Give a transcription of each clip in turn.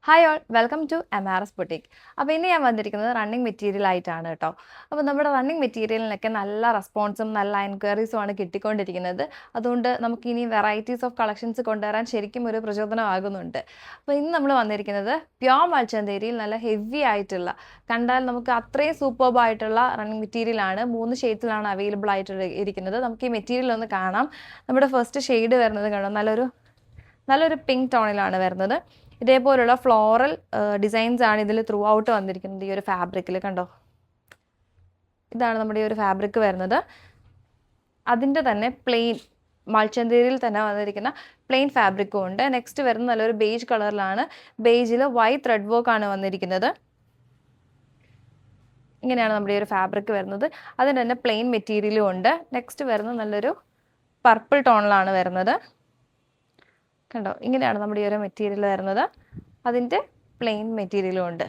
Hi all welcome to MRS boutique. അപ്പോൾ ഇന്ന് ഞാൻ വന്നിരിക്കുന്നത് റണ്ണിങ് മെറ്റീരിയൽ ആയിട്ടാണ് കേട്ടോ. അപ്പോൾ നമ്മുടെ റണ്ണിങ് മെറ്റീരിയലിനൊക്കെ നല്ല റെസ്പോൺസും നല്ല എൻക്വയറീസുമാണ് കിട്ടിക്കൊണ്ടിരിക്കുന്നത്. അതുകൊണ്ട് നമുക്കിനി വെറൈറ്റീസ് ഓഫ് കളക്ഷൻസ് കൊണ്ടുവരാൻ ശരിക്കും ഒരു പ്രചോദനമാകുന്നുണ്ട്. അപ്പോൾ ഇന്ന് നമ്മൾ വന്നിരിക്കുന്നത് പ്യോർ മൽച്ചന്തേരിയിൽ നല്ല ഹെവി ആയിട്ടുള്ള, കണ്ടാൽ നമുക്ക് അത്രയും സൂപ്പർബായിട്ടുള്ള റണ്ണിങ് മെറ്റീരിയലാണ്. 3 ഷെയ്ഡ്സിലാണ് അവൈലബിൾ ആയിട്ട് ഇരിക്കുന്നത്. നമുക്ക് ഈ മെറ്റീരിയൽ ഒന്ന് കാണാം. നമ്മുടെ ഫസ്റ്റ് ഷെയ്ഡ് വരുന്നത് കണ്ടോ, നല്ലൊരു പിങ്ക് ടോണിലാണ് വരുന്നത്. ഇതേപോലുള്ള ഫ്ലോറൽ ഡിസൈൻസ് ആണ് ഇതിൽ ത്രൂ ഔട്ട് വന്നിരിക്കുന്നത്. ഈ ഒരു ഫാബ്രിക്കിൽ കണ്ടോ, ഇതാണ് നമ്മുടെ ഈ ഒരു ഫാബ്രിക് വരുന്നത്. അതിൻ്റെ തന്നെ പ്ലെയിൻ മൽച്ചന്തേരിയിൽ തന്നെ വന്നിരിക്കുന്ന പ്ലെയിൻ ഫാബ്രിക്കും ഉണ്ട്. നെക്സ്റ്റ് വരുന്നത് നല്ലൊരു ബേജ് കളറിലാണ്. ബേജിൽ വൈറ്റ് ത്രെഡ് വർക്ക് ആണ് വന്നിരിക്കുന്നത്. ഇങ്ങനെയാണ് നമ്മുടെ ഈ ഒരു ഫാബ്രിക് വരുന്നത്. അതിന് തന്നെ പ്ലെയിൻ മെറ്റീരിയലും ഉണ്ട്. നെക്സ്റ്റ് വരുന്നത് നല്ലൊരു പർപ്പിൾ ടോണിലാണ് വരുന്നത്. കണ്ടോ, ഇങ്ങനെയാണ് നമ്മുടെ ഈ ഒരു മെറ്റീരിയൽ വരുന്നത്. അതിൻ്റെ പ്ലെയിൻ മെറ്റീരിയലും ഉണ്ട്.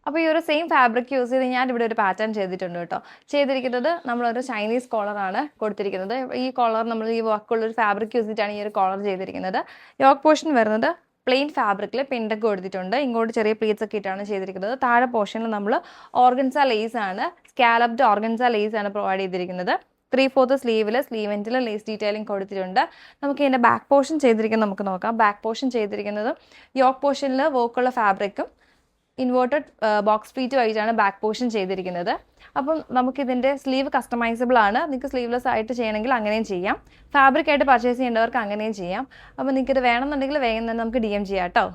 അപ്പോൾ ഈ ഒരു സെയിം ഫാബ്രിക് യൂസ് ചെയ്ത് ഞാൻ ഇവിടെ ഒരു പാറ്റേൺ ചെയ്തിട്ടുണ്ട് കേട്ടോ. ചെയ്തിരിക്കുന്നത് നമ്മളൊരു ചൈനീസ് കോളറാണ് കൊടുത്തിരിക്കുന്നത്. ഈ കോളർ നമ്മൾ ഈ വർക്കുള്ളൊരു ഫാബ്രിക് യൂസ് ചെയ്തിട്ടാണ് ഈ ഒരു കോളർ ചെയ്തിരിക്കുന്നത്. യോക്ക് പോർഷൻ വരുന്നത് പ്ലെയിൻ ഫാബ്രിക്കിൽ പിൻഡൊക്കെ കൊടുത്തിട്ടുണ്ട്. ഇങ്ങോട്ട് ചെറിയ പ്ലീറ്റ്സ് ഒക്കെ ഇട്ടാണ് ചെയ്തിരിക്കുന്നത്. താഴെ പോർഷനിൽ നമ്മൾ ഓർഗൻസ ലേസ് ആണ്, സ്കാലപ്ഡ് ഓർഗൻസ ലേസ് ആണ് പ്രൊവൈഡ് ചെയ്തിരിക്കുന്നത്. 3/4 സ്ലീവിൽ സ്ലീവെൻറ്റിൽ ലേസ് ഡീറ്റെയിലിംഗ് കൊടുത്തിട്ടുണ്ട്. നമുക്ക് ഇതിൻ്റെ ബാക്ക് പോർഷൻ ചെയ്തിരിക്കുന്നത് നമുക്ക് നോക്കാം. ബാക്ക് പോർഷൻ ചെയ്തിരിക്കുന്നത് യോക്ക് പോർഷനിൽ വർക്കുള്ള ഫാബ്രിക്കും ഇൻവേർട്ടഡ് ബോക്സ് പ്ലീറ്റും ആയിട്ടാണ് ബാക്ക് പോർഷൻ ചെയ്തിരിക്കുന്നത്. അപ്പം നമുക്കിതിൻ്റെ സ്ലീവ് കസ്റ്റമൈസബിൾ ആണ്. നിങ്ങൾക്ക് സ്ലീവ്ലെസ് ആയിട്ട് ചെയ്യണമെങ്കിൽ അങ്ങനെയും ചെയ്യാം. ഫാബ്രിക് ആയിട്ട് പർച്ചേസ് ചെയ്യേണ്ടവർക്ക് അങ്ങനെയും ചെയ്യാം. അപ്പോൾ നിങ്ങൾക്കിത് വേണമെന്നുണ്ടെങ്കിൽ വേഗം തന്നെ നമുക്ക് DM ചെയ്യാം കേട്ടോ.